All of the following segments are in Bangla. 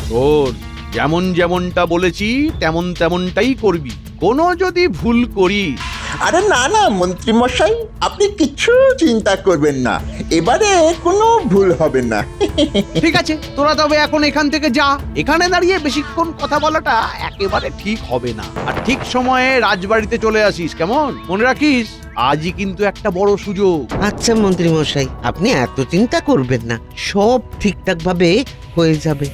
শোন, যেমন যেমনটা বলেছি তেমন তেমনটাই করবি। কোনো যদি ভুল করি। আরে না না মন্ত্রী মশাই, আপনি কিচ্ছু চিন্তা করবেন না, এবারে কোনো ভুল হবে না। ঠিক আছে, তোরা তবে এখন এখান থেকে যা। এখানে দাঁড়িয়ে বেশিক্ষণ কথা বলাটা একেবারে ঠিক হবে না। আর ঠিক সময়ে রাজবাড়িতে চলে আসিস, কেমন? মনে রাখিস, আজই কিন্তু একটা বড় সুযোগ। আচ্ছা মন্ত্রী মশাই, আপনি এত চিন্তা করবেন না, সব ঠিকঠাক ভাবে হয়ে যাবে।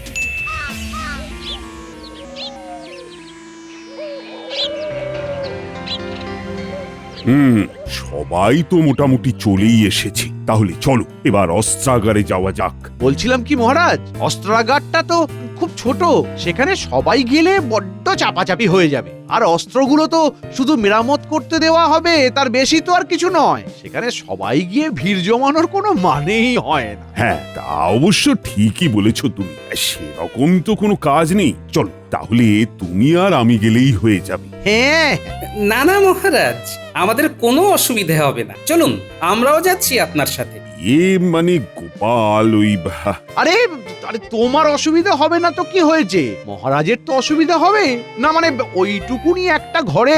সবাই তো মোটামুটি চলেই এসেছি, তাহলে চলো এবার অস্ত্রাগারে যাওয়া যাক। বলছিলাম কি মহারাজ, অস্ত্রাগারটা তো খুব ছোট, সেখানে সবাই গেলে বড্ড চাপাচাপি হয়ে যাবে। আর অস্ত্রগুলো তো শুধু মেরামত করতে দেওয়া হবে, তার বেশি তো আর কিছু নয়। সেখানে সবাই গিয়ে ভিড় জমানোর কোনো মানেই হয় না। হ্যাঁ, তা অবশ্য ঠিকই বলেছো তুমি, সেরকম তো কোনো কাজ নেই। চলো তাহলে তুমি আর আমি গেলেই হয়ে যাবে। হ্যাঁ, না না মহারাজ, আমাদের কোনো অসুবিধা হবে না, চলুন আমরাও যাচ্ছি আপনার সাথে। মানে গোপাল আরে আরে তোমার অসুবিধা হবে না তো কি হয়েছে? মহারাজের তো অসুবিধা হবে না, মানে ওইটুকুনি একটা ঘরে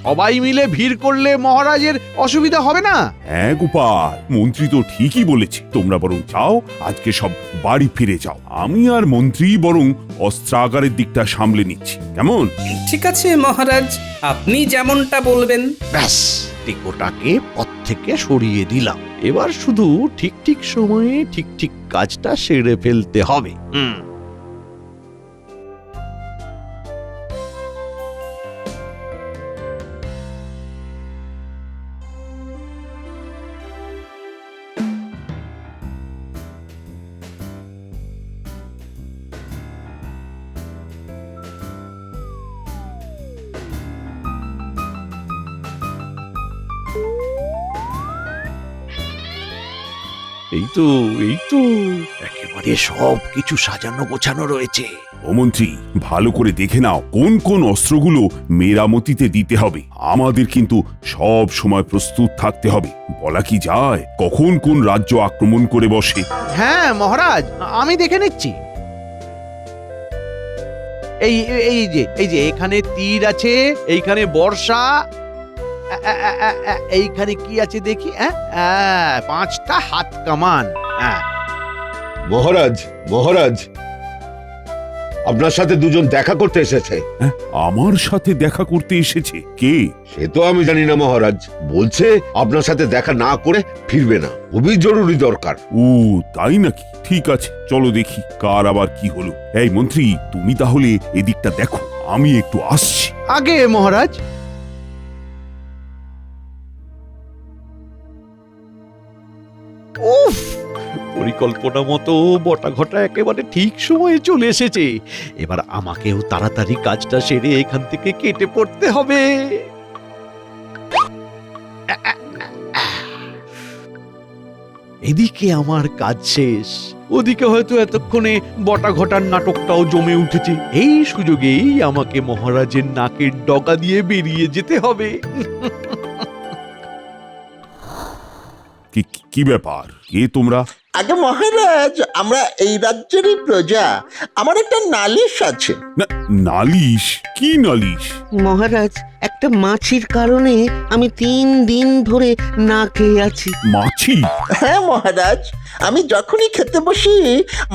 সবাই মিলে ভিড় করলে মহারাজের অসুবিধা হবে না। হ্যাঁ গোপাল, মন্ত্রী তো ঠিকই বলেছে। তোমরা বরং যাও, আজকে সব বাড়ি ফিরে যাও। আমি আর মন্ত্রী বরং অস্ত্রাগারের দিকটা সামলে নিচ্ছি, কেমন? ঠিক আছে মহারাজ, আপনি যেমনটা বলবেন। ব্যাস, টিকোটাকে পথ থেকে সরিয়ে দিলাম। এবার শুধু ঠিক ঠিক সময়ে ঠিক ঠিক কাজটা সেরে ফেলতে হবে। এই তো একেবারে সব কিছু সাজানো গোছানো রয়েছে। ও মন্ত্রী, ভালো করে দেখে নাও কোন কোন অস্ত্রগুলো মেরামতিতে দিতে হবে। আমাদের কিন্তু সব সময় প্রস্তুত থাকতে হবে। বলা কি যায় কখন কোন রাজ্য আক্রমণ করে বসে। হ্যাঁ মহারাজ, আমি দেখে নিচ্ছি। এই এই যে এখানে তীর আছে, এইখানে বর্ষা, এইখানে কি আছে দেখি, 5টা হাত কামান। মহারাজ, মহারাজ, আপনার সাথে দুজন দেখা করতে এসেছে। হ্যাঁ, আমার সাথে দেখা করতে এসেছে? কে? সে তো আমি জানি না মহারাজ, বলছে আপনার সাথে দেখা না করে ফিরবে না, খুবই জরুরি দরকার। ও তাই নাকি? ঠিক আছে, চলো দেখি কার আবার কি হলো। এই মন্ত্রী, তুমি তাহলে এদিকটা দেখো, আমি একটু আসছি। আগে মহারাজ। উফ, পরিকল্পনা মতো বটা ঘটা একেবারে ঠিক সময়ে চলে এসেছে। এবার আমাকেও তাড়াতাড়ি কাজটা সেরে এখান থেকে কেটে পড়তে হবে। এদিকে আমার কাজ শেষ, ওদিকে হয়তো এতক্ষণে বটা ঘটার নাটকটাও জমে উঠেছে। এই সুযোগেই আমাকে মহারাজের নাকের ডগা দিয়ে বেরিয়ে যেতে হবে। কি ব্যাপার? কে তোমরা? আগে মহারাজ, আমরা এই রাজ্যেরই প্রজা, আমার একটা নালিশ আছে। নালিশ? কি নালিশ? মহারাজ, একটা মাছির কারণে আমি 3 দিন ধরে না খেয়ে আছি। মাছি? হ্যাঁ মহারাজ, আমি যখনই খেতে বসি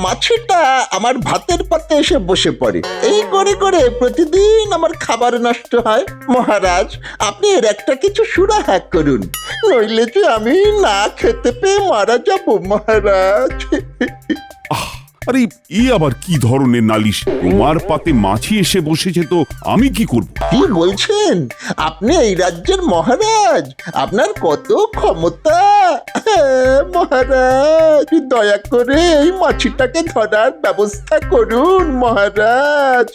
মাছিটা আমার ভাতের পাতে এসে বসে পড়ে। এই করে করে প্রতিদিন আমার খাবার নষ্ট হয়। মহারাজ, আপনি এর একটা কিছু সুরাহা করুন, নইলে যে আমি না খেতে পেয়ে মারা যাব মহারাজ। আরে এই আবার কি ধরনের নালিশ? তোমার পাতে মাছি এসে বসেছে তো আমি কি করব? কি বলছেন? আপনি এই রাজ্যের মহারাজ, আপনার কত ক্ষমতা। মহারাজ, দয়া করে এই মাছিটাকে ধরার ব্যবস্থা করুন মহারাজ।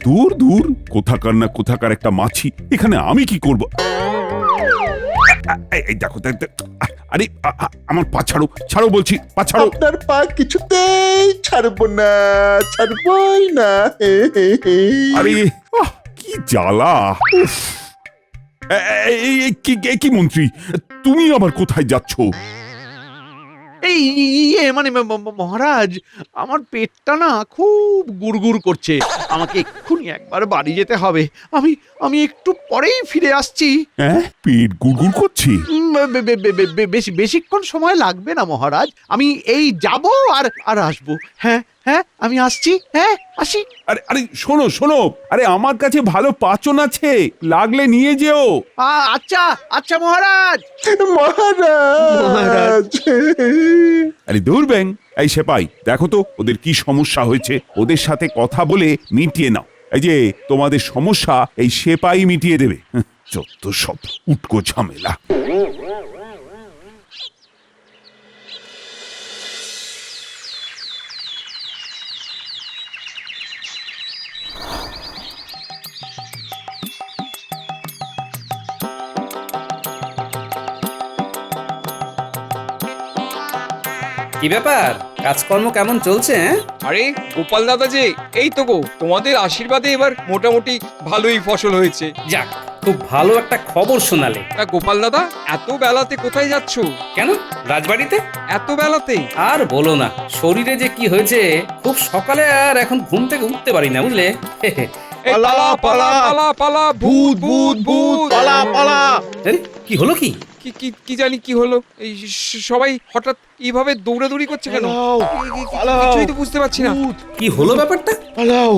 দূর দূর, কোথাকার না কোথাকার একটা মাছি, এখানে আমি কি করব? এই দেখো, আরে আমার পা ছাড়ো, ছাড়ো বলছি, পা ছাড়ো। আপনার পা কিছুতেই ছাড়বো না, ছাড়বই না। আরে কি জ্বালা! কি মন্ত্রী, তুমি আবার কোথায় যাচ্ছ? এই ইয়ে মানে মহারাজ, আমার পেটটা না খুব গুড়গুড় করছে। আমাকে এক্ষুনি একবার বাড়ি যেতে হবে। আমি একটু পরেই ফিরে আসছি। হ্যাঁ, পেট গুড়গুড় করছে। বেশিক্ষণ সময় লাগবে না মহারাজ। আমি এই যাব আর আসবো। হ্যাঁ হ্যাঁ, আমি আসছি। হ্যাঁ, আসি। আরে আরে শোনো শোনো, আরে আমার কাছে ভালো পাচন আছে, লাগলে নিয়ে যেও। আচ্ছা আচ্ছা মহারাজ। মহারাজ আরে দূর ব্যাং, এই সেপাই দেখো তো ওদের কি সমস্যা হয়েছে, ওদের সাথে কথা বলে মিটিয়ে নাও। এই যে তোমাদের সমস্যা এই সেপাই মিটিয়ে দেবে। যত সব উটকো ঝামেলা। কি ব্যাপার, কাজকর্ম কেমন চলছে? আরে গোপাল দাদা যে, এই তো গো, তোমাদের আশীর্বাদে এবার মোটামুটি ভালোই ফসল হয়েছে। যাক, খুব ভালো একটা খবর শোনালে। তা গোপাল দাদা, এত বেলাতে কোথায় যাচ্ছ? কেন, রাজবাড়িতে? এত বেলাতে? আর বলো না, শরীরে যে কি হয়েছে, খুব সকালে আর এখন ঘুম থেকে উঠতে পারি না, বুঝলে? এই পালা পালা পালা পালা, ভূত ভূত ভূত! পালা পালা। আরে, কি হলো কি? কি কি কি জানি কি হলো, এই সবাই হঠাৎ এইভাবে দৌড়াদৌড়ি করছে কেন? কিছুই তো বুঝতে পারছি না। কি হলো ব্যাপারটা? পালাও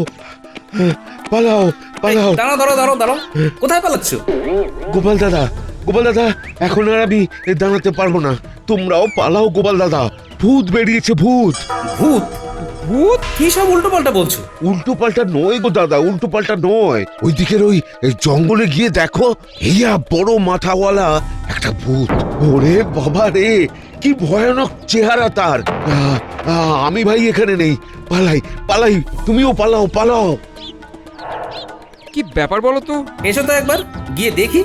পালাও পালাও। এই, দাঁড়াও দাঁড়াও দাঁড়াও দাঁড়াও, কোথায় পালাচ্ছ? গোপাল দাদা, এখন আর আমি দাঁড়াতে পারবো না। তোমরাও পালাও গোপাল দাদা, ভূত বেরিয়েছে, ভূত। ভূত? ভূত? কি সব উল্টো পাল্টা বলছো? উল্টো পাল্টা নয় গো দাদা, উল্টো পাল্টা নয়। ওই দিকের ওই জঙ্গলে গিয়ে দেখো, ইয়া বড় মাথাওয়ালা একটা ভূত। ওরে বাবা রে, কি ভয়ানক চেহারা তার। আমি ভাই এখানে নেই, পালাই, তুমিও পালাও। কি ব্যাপার বলো তো? এসো তো একবার, গিয়ে দেখি।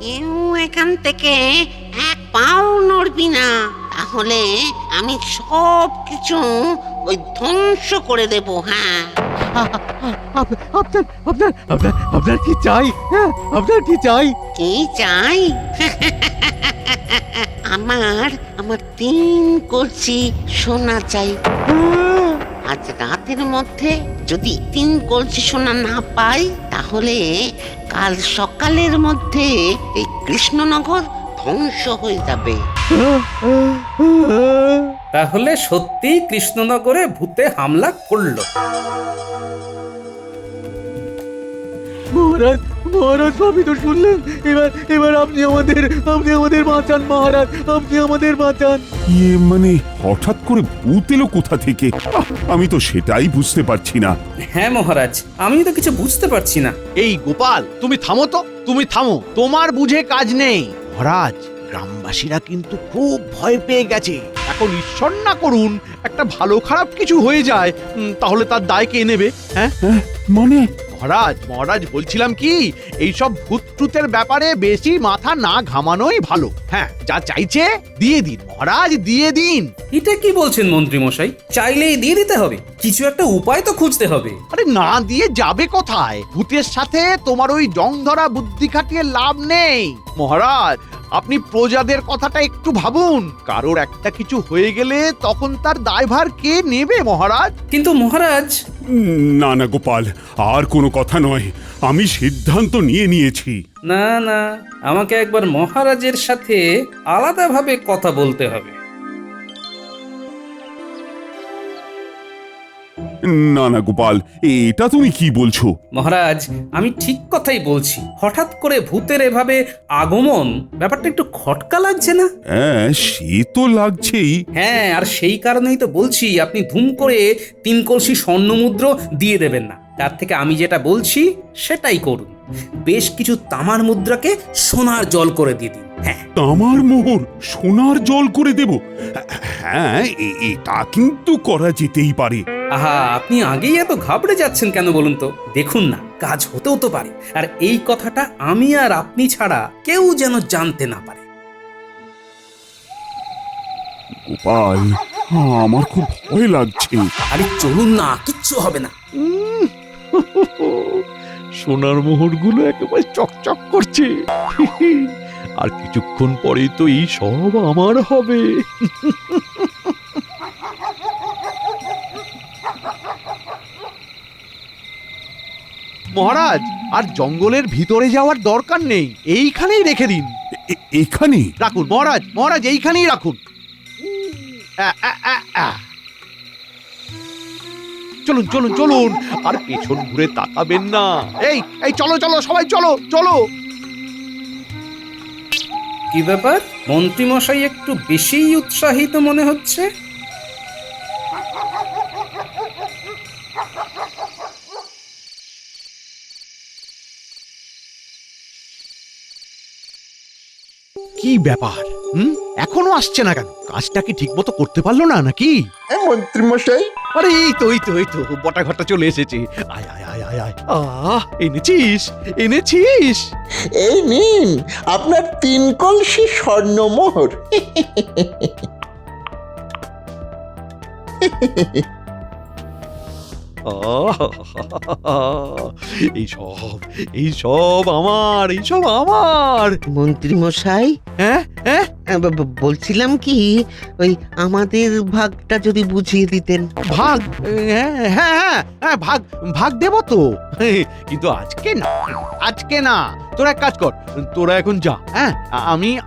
কেউ এখান থেকে এক পাও নড়বি না, তাহলে আমি সব কিছু ওই ধ্বংস করে দেব। হ্যাঁ, আপনার কি চাই? হ্যাঁ, আপনার কি চাই? কি চাই? আমার 3 কলসি সোনা চাই। আজ রাতের মধ্যে যদি 3 কলসি সোনা না পাই, তাহলে কাল সকালের মধ্যে এই কৃষ্ণনগর ধ্বংস হয়ে যাবে। তাহলে সত্যি কৃষ্ণনগরে ভূতে হামলা করলো? মহারাজ সবই তো শুনলেন। এবার আপনি আমাদের বাঁচান মহারাজ, আপনি আমাদের বাঁচান। ইয়ে মানে হঠাৎ করে ভূত এলো কোথা থেকে? আমি তো সেটাই বুঝতে পারছি না। হ্যাঁ মহারাজ, আমি তো কিছু বুঝতে পারছি না। এই গোপাল, তুমি থামো তো, তুমি থামো। তোমার বুঝে কাজ নেই মহারাজ। গ্রামবাসীরা কিন্তু খুব ভয় পেয়ে গেছে। এখন ঈশ্বর না করুন একটা ভালো খারাপ কিছু হয়ে যায়, তাহলে তার দায় কে নেবে? হ্যাঁ মানে মহারাজ বলছিলাম কি, এইসব ভূত টুতের ব্যাপারে বেশি মাথা না ঘামানোই ভালো। হ্যাঁ, যা চাইছে দিয়ে দিন মহারাজ, দিয়ে দিন। এটা কি বলছেন মন্ত্রী মশাই? চাইলেই দিয়ে দিতে হবে? কিছু একটা উপায় তো খুঁজতে হবে। আরে না দিয়ে যাবে কোথায়? ভূতের সাথে তোমার ওই জং ধরা বুদ্ধি খাটিয়ে লাভ নেই মহারাজ। আপনি প্রজাদের কথাটা একটু ভাবুন। কারোর একটা কিছু হয়ে গেলে তখন তার দায়ভার কে নেবে মহারাজ? কিন্তু মহারাজ, না না গোপাল, আর কোনো কথা নয়, আমি সিদ্ধান্ত নিয়েছি। না না, আমাকে একবার মহারাজের সাথে আলাদাভাবে কথা বলতে হবে। না না গোপাল, এটা তুমি কি বলছো? মহারাজ, আমি ঠিক কথাই বলছি। হঠাৎ করে ভূতের এভাবে আগমন, ব্যাপারটা একটু খটকা লাগছে না? হ্যাঁ, সে তো লাগছেই। হ্যাঁ, আর সেই কারণেই তো বলছি আপনি ধুম করে 3 কলসি স্বর্ণমুদ্র দিয়ে দেবেন না। তার থেকে আমি যেটা বলছি সেটাই করুন। বেশ কিছু তামার মুদ্রাকে সোনার জল করে দিয়ে দিন। হ্যাঁ, তামার মোহর সোনার জল করে দেব? হ্যাঁ, এটা কিন্তু করা যেতেই পারে। আহা, আপনি আগেই এত ঘাবড়ে যাচ্ছেন কেন বলুন তো? দেখুন না, কাজ হতেও তো পারে। আর এই কথাটা আমি আর আপনি ছাড়া কেউ যেন জানতে না পারে। গোপাল, আমার খুব ভয় লাগছে। আরে চলুন না, কিচ্ছু হবে না। সোনার মোহরগুলো একেবারে চকচক করছে। আর কিছুক্ষণ পরেই তো এই সব আমার হবে। মহারাজ, আর জঙ্গলের ভিতরে যাওয়ার দরকার নেই, এইখানেই রেখে দিন। এখানে রাখুন মহারাজ, মহারাজ এইখানেই রাখুন। চলুন চলুন চলুন, আর পেছন ঘুরে তাকাবেন না। এই এই চলো চলো সবাই চলো চলো। কি ব্যাপার, মন্ত্রীমশাই একটু বেশিই উৎসাহিত মনে হচ্ছে। কি ব্যাপার? এখনো আসছে না কেন? কাজটা কি ঠিক মতো করতে পারলো না নাকি? মন্ত্রী মশাই, আরে এই তো বটা ঘরটা চলে এসেছে। আয় আয় আয় আয় আয়। এনেছিস এনেছিস? এই নিন আপনার 3 কলসি স্বর্ণমোহর। এইসব আমার, এইসব আমার। মন্ত্রী মশাই, হ্যাঁ হ্যাঁ, বলছিলাম কি, ওই আমাদের ভাগটা যদি বুঝিয়ে দিতেন। ভাগ? হ্যাঁ হ্যাঁ হ্যাঁ হ্যাঁ, ভাগ ভাগ দেব তো, কিন্তু আজকে না, আজকে না। তোরা এক কাজ কর, তোরা এখন যা। হ্যাঁ,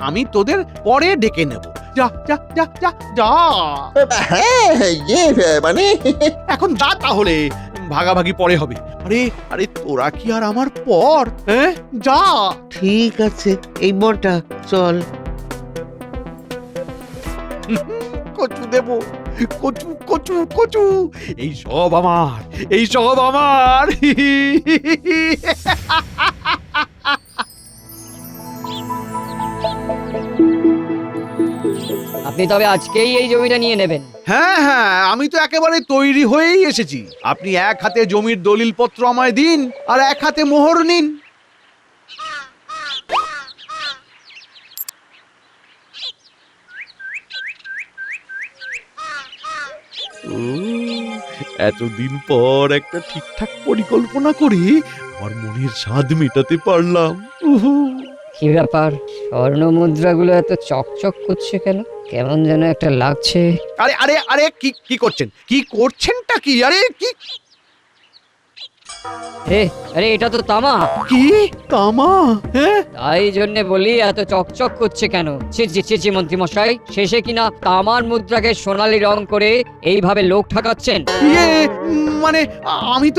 আমি তোদের পরে ডেকে নেব। যা যা যা যা যা, হ্যাঁ মানে এখন যা তাহলে, ভাগাভাগি পরে হবে। আরে আরে, তোরা কি আর আমার পর? হ্যাঁ, যা। ঠিক আছে, এই বটা চল। কচু দেব, কচু কচু কচু, এই সব আমার, এই সব আমার। আপনি তবে আজকেই এই জমিটা নিয়ে নেবেন? হ্যাঁ হ্যাঁ, আমি তো একেবারে তৈরি হয়েই এসেছি। আপনি এক হাতে জমির দলিলপত্র আমায় দিন, আর এক হাতে মোহর নিন। এতদিন পর একটা ঠিকঠাক পরিকল্পনা করে আমার মনের স্বাদ মেটাতে পারলাম। কি ব্যাপার, স্বর্ণ মুদ্রাগুলো এত চকচক করছে কেন? কেমন যেন একটা লাগছে। আরে আরে আরে, কি করছেন? কি করছেনটা কি? আরে কি আরে এটা তো তামা। কি তামা? হ্যাঁ, তাই জন্য বলি এত চকচক করছে কেন। ছি মন্ত্রী মশাই, শেষে কিনা তামার মুদ্রাকে সোনালী রং করে এইভাবে লোক ঠকাচ্ছেন। ইয়ে, মানে আমি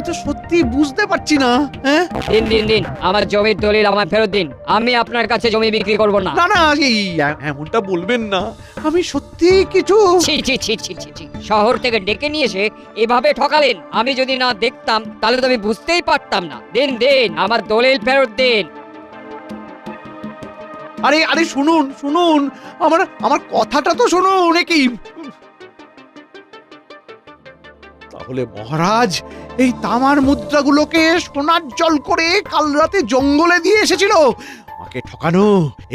তো সত্যি বুঝতে পারছি না। হ্যাঁ, দিন আমার জমির দলিল আমায় ফেরত দিন। আমি আপনার কাছে জমি বিক্রি করব না। না না, এই এমনটা বলবেন না। আমি সত্যি কিছু। ছি, শহর থেকে ডেকে নিয়ে এসে এভাবে ঠকালেন। আমি যদি না দেখতাম তাহলে তো আমি বুঝতেই পারতাম না। দিন আমার দলিল ফেরত দিন। আরে আরে, শুনুন শুনুন, আমার কথাটা তো শুনুন। কি তাহলে মহারাজ এই তামার মুদ্রাগুলোকে সোনার জল করে কাল রাতে জঙ্গলে দিয়ে এসেছিল আমাকে ঠকানো,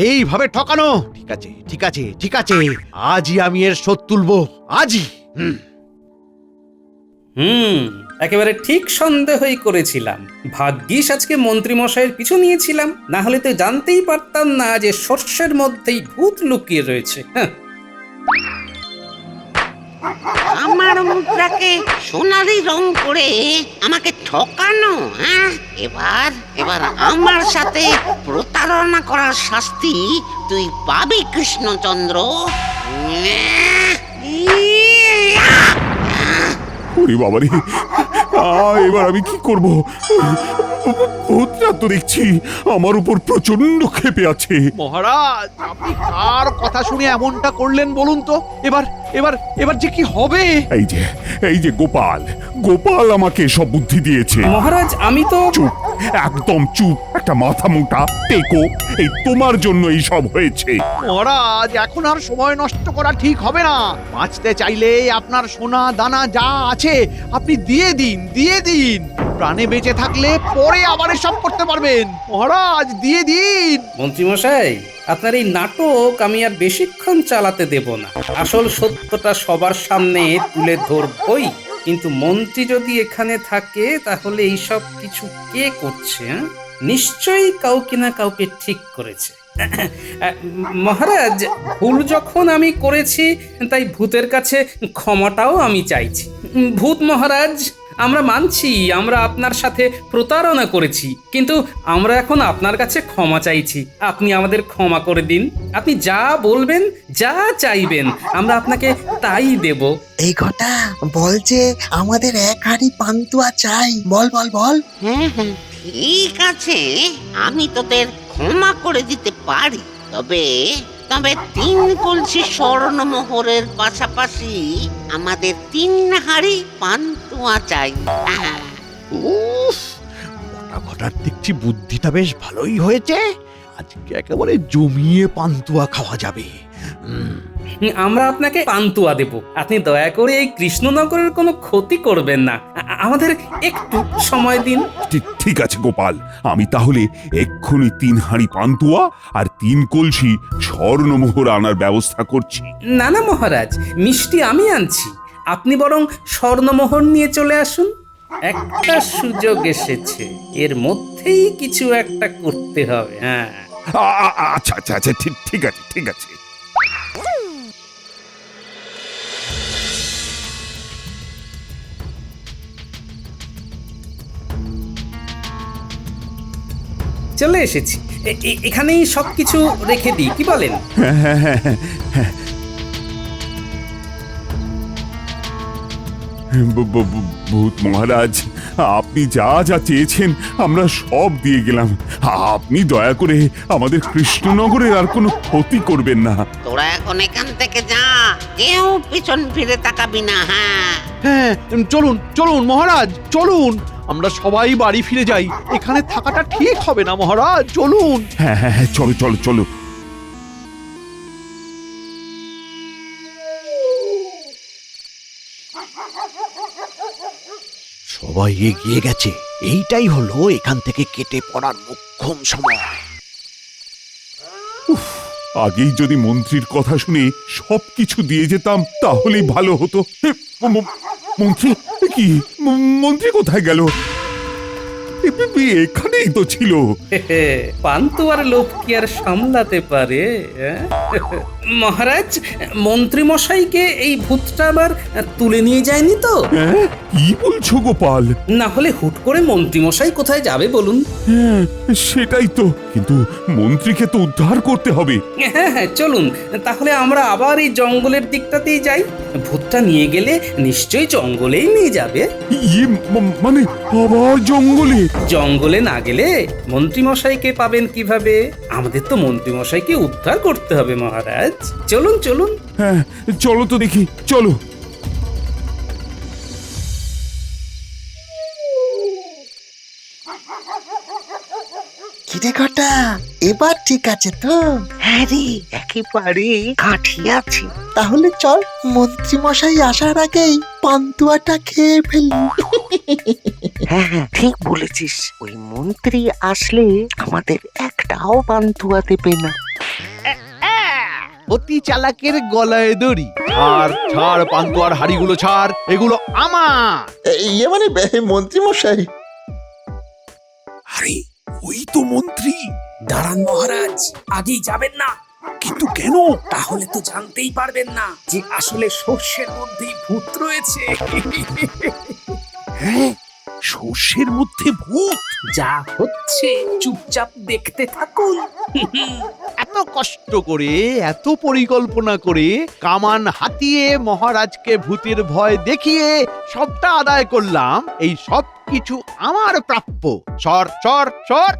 এইভাবে ঠকানো। ঠিক আছে ঠিক আছে ঠিক আছে, আজই আমি এর শোধ তুলবো, আজই। একেবারে ঠিক সন্দেহই করেছিলাম। ভাগ্যিস আজকে মন্ত্রী মশাইয়ের পিছু নিয়েছিলাম, না হলে তো জানতেই পারতাম না যে শস্যের মধ্যেই ভূত লুকিয়ে রয়েছে। আমার মুদ্রাকে সোনালি রং করে আমাকে ঠকানো, হ্যাঁ? এবার আমার সাথে প্রতারণা করার শাস্তি তুই পাবি কৃষ্ণচন্দ্র। ওরে বাবারে, এবার আমি কি করব? ভূতটা তো দেখছি আমার উপর প্রচন্ড ক্ষেপে আছে। মহারাজ, আপনি কার কথা শুনে এমনটা করলেন বলুন তো? এবার যে কি হবে? এই যে গোপাল আমাকে সব বুদ্ধি দিয়েছে। মহারাজ, আমি তো চুপ, একদম চুপ, একটা মাথা মোটা টেকো। এই তোমার জন্য এই সব হয়েছে। মহারাজ, এখন আর সময় নষ্ট করা ঠিক হবে না। বাঁচতে চাইলে আপনার সোনা দানা যা আছে আপনি দিয়ে দিন। প্রাণে বেঁচে থাকলে পরে আবার এসব করতে পারবেন। মহারাজ, দিয়ে দিন। মন্ত্রী মশাই, আপনার এই নাটক আমি আর বেশিক্ষণ চালাতে দেব না। আসল সত্যটা সবার সামনে তুলে ধরবই। কিন্তু মন্ত্রী যদি এখানে থাকে তাহলে এই সব কিছু কে করছে? হ্যাঁ? নিশ্চয়ই কাউকে না কাউকে ঠিক করেছে। মহারাজ, ভুল যখন আমি করেছি তাই ভূতের কাছে ক্ষমাটাও আমি চাইছি। ভূত মহারাজ, আমরা মানছি আমরা আপনার সাথে প্রতারণা করেছি, কিন্তু আমরা এখন আপনার কাছে ক্ষমা চাইছি। আপনি আমাদের ক্ষমা করে দিন। আপনি যা বলবেন, যা চাইবেন, আমরা আপনাকে তাই দেব। এই ঘটা বল যে আমাদের এক হাঁড়ি পান্তুয়া চাই। বল বল বল। হ্যাঁ হ্যাঁ, ঠিক আছে, আমি তোদের ক্ষমা করে দিতে পারি। তবে তবে 3 কলসি স্বর্ণমোহরের পাশাপাশি আমাদের 3 হাঁড়ি পান্তুয়া চাই। উফ, মোটা ঘটার দেখছি বুদ্ধিটা বেশ ভালোই হয়েছে। আজকে একেবারে জমিয়ে পান্তুয়া খাওয়া যাবে। আমরা আপনাকে পান্তুয়া দেব। আপনি দয়া করে এই কৃষ্ণনগরের কোনো ক্ষতি করবেন না। আমাদের একটু সময় দিন। ঠিক আছে গোপাল, আমি তাহলে এক্ষুনি 3 হাঁড়ি পান্তুয়া আর 3 কলসি স্বর্ণমোহর আনার ব্যবস্থা করছি। না না মহারাজ, মিষ্টি আমি আনছি। আপনি বরং স্বর্ণমোহর নিয়ে চলে আসুন। একটা সুযোগ এসেছে, এর মধ্যেই কিছু একটা করতে হবে। হ্যাঁ, আচ্ছা আচ্ছা আচ্ছা, ঠিক আছে ঠিক আছে। চলে এসেছি। এখানেই সবকিছু রেখে দিই, কি বলেন? ভূত মহারাজ, আপনি যা যা চেয়েছেন আমরা সব দিয়ে গেলাম। আপনি দয়া করে আমাদের কৃষ্ণনগরের আর কোনো ক্ষতি করবেন না। তোরা এখন এখান থেকে যা, কেউ পিছন ফিরে তাকাবি না। হ্যাঁ হ্যাঁ, চলুন চলুন মহারাজ, চলুন। আমরা সবাই বাড়ি ফিরে যাই। এখানে থাকাটা ঠিক হবে না মহারাজ, চলুন। হ্যাঁ হ্যাঁ হ্যাঁ, চলো চলো চলো। সবাই এগিয়ে গেছে। এইটাই হলো এখান থেকে কেটে পড়ার মোক্ষম সময়। আগেই যদি মন্ত্রীর কথা শুনে সবকিছু দিয়ে যেতাম তাহলেই ভালো হতো। মন্ত্রী কি? মন্ত্রী কোথায় গেল? এখানেই তো ছিল। পান্তুয়ার লোভ কি আর সামলাতে পারে? মহারাজ, মন্ত্রী মশাইকে এই ভূতটা আবার তুলে নিয়ে যায়নি তো? কি বলছো গোপাল? না হলে হুট করে মন্ত্রী মশাই কোথায় যাবে বলুন? হ্যাঁ, সেটাই তো। কিন্তু মন্ত্রীকে তো উদ্ধার করতে হবে। হ্যাঁ হ্যাঁ, চলুন তাহলে আমরা আবার এই জঙ্গলের দিকটাতেই যাই। ভূতটা নিয়ে গেলে নিশ্চয়ই জঙ্গলেই নিয়ে যাবে। মানে আবার জঙ্গলে? জঙ্গলে না গেলে মন্ত্রী মশাইকে পাবেন কিভাবে? আমাদের তো মন্ত্রী মশাইকে উদ্ধার করতে হবে মহারাজ। চলুন চলুন। হ্যাঁ, চলো তো দেখি, চলো। কিরে ঘটা, এবার ঠিক আছে তো? হ্যাঁ রে, একেবারে কাঠি আছে। তাহলে চল, মন্ত্রী মশাই আসার আগেই পান্তুয়াটা খেয়ে ফেলি। হ্যাঁ হ্যাঁ, ঠিক বলেছিস। ওই মন্ত্রী আসলে আমাদের একটাও পান্তুয়া দেবে না। অতি চালাকের গলায় দড়ি। ছাড় ছাড়, পান্তুয়ার হাড়িগুলো ছাড়, এগুলো আমার। ইয়ে মানে মন্ত্রী মশাই। আরে ওই তো মন্ত্রী। দাঁড়ান মহারাজ, আগেই যাবেন না। কিন্তু কেন? তাহলে তো জানতেই পারবেন না যে আসলে সর্ষের মধ্যেই ভূত রয়েছে। হ্যাঁ, সর্ষের মধ্যে ভূত? যা হচ্ছে চুপচাপ দেখতে থাকুন। এত কষ্ট করে, এত পরিকল্পনা করে, কামান হাতিয়ে মহারাজকে ভূতের ভয় দেখিয়ে সবটা আদায় করলাম। এই সব কিছু আমার প্রাপ্য। সর সর সর।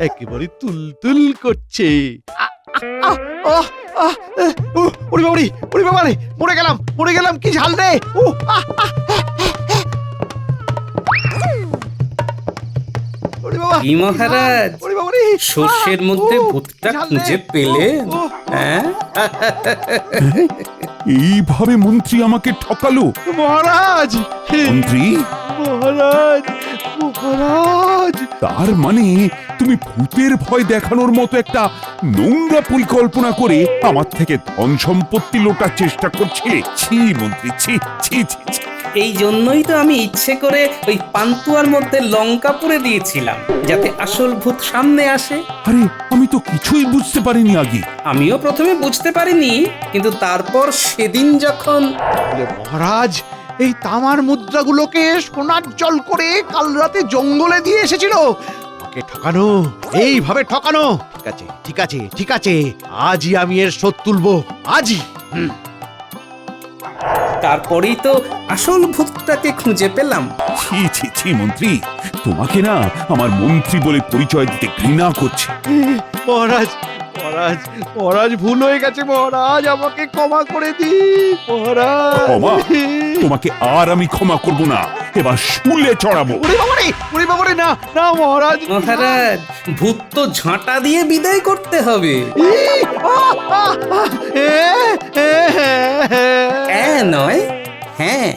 একেবারে তুলতুল করছে। ওরে বাবারে, ওরে বাবারে, মরে গেলাম, মরে গেলাম, কি ঝাল রে। কি মহারাজ, সর্ষের মধ্যে ভূতটা খুঁজে পেলেন? হ্যাঁ, এইভাবে মন্ত্রী আমাকে ঠকালো। মহারাজ, মন্ত্রী, মহারাজ, মহারাজ তার মানে তুমি ভূতের ভয় দেখানোর মতো একটা নোংরা পরিকল্পনা করে আমার থেকে ধন সম্পত্তি লোটার চেষ্টা করছিলে। ছি মন্ত্রী, ছি ছি ছি ছি। এই জন্যই তো আমি ইচ্ছে করে ওই পান্তুয়ার মধ্যে লঙ্কা পুড়ে দিয়েছিলাম, যাতে আসল ভূত সামনে আসে। আরে আমি তো কিছুই বুঝতে পারিনি আগে। আমিও প্রথমে বুঝতে পারিনি, কিন্তু তারপর সেদিন যখন বলে, মহারাজ এই তামার মুদ্রাগুলোকে সোনার জল করে কাল রাতে জঙ্গলে দিয়ে এসেছিল। আমাকে ঠকানো, এইভাবে ঠকানো। ঠিক আছে ঠিক আছে ঠিক আছে, আজই আমি এর শোধ তুলবো, আজই। তারপরেই তো আসল ভূতটাকে খুঁজে পেলাম। ছি ছি ছি মন্ত্রী, তোমাকে না আমার মন্ত্রী বলে পরিচয় দিতে ঘৃণা করছে। মহারাজ মহারাজ মহারাজ, ভুল হয়ে গেছে মহারাজ, আমাকে ক্ষমা করে দিন মহারাজ। ক্ষমা? তোমাকে আর আমি ক্ষমা করব না, এবার শুলে চড়াবো। ওরে বাবারে, না না মহারাজ। মহারাজ, ভূত তো ঝাঁটা দিয়ে বিদায় করতে হবে। নয়, হ্যাঁ।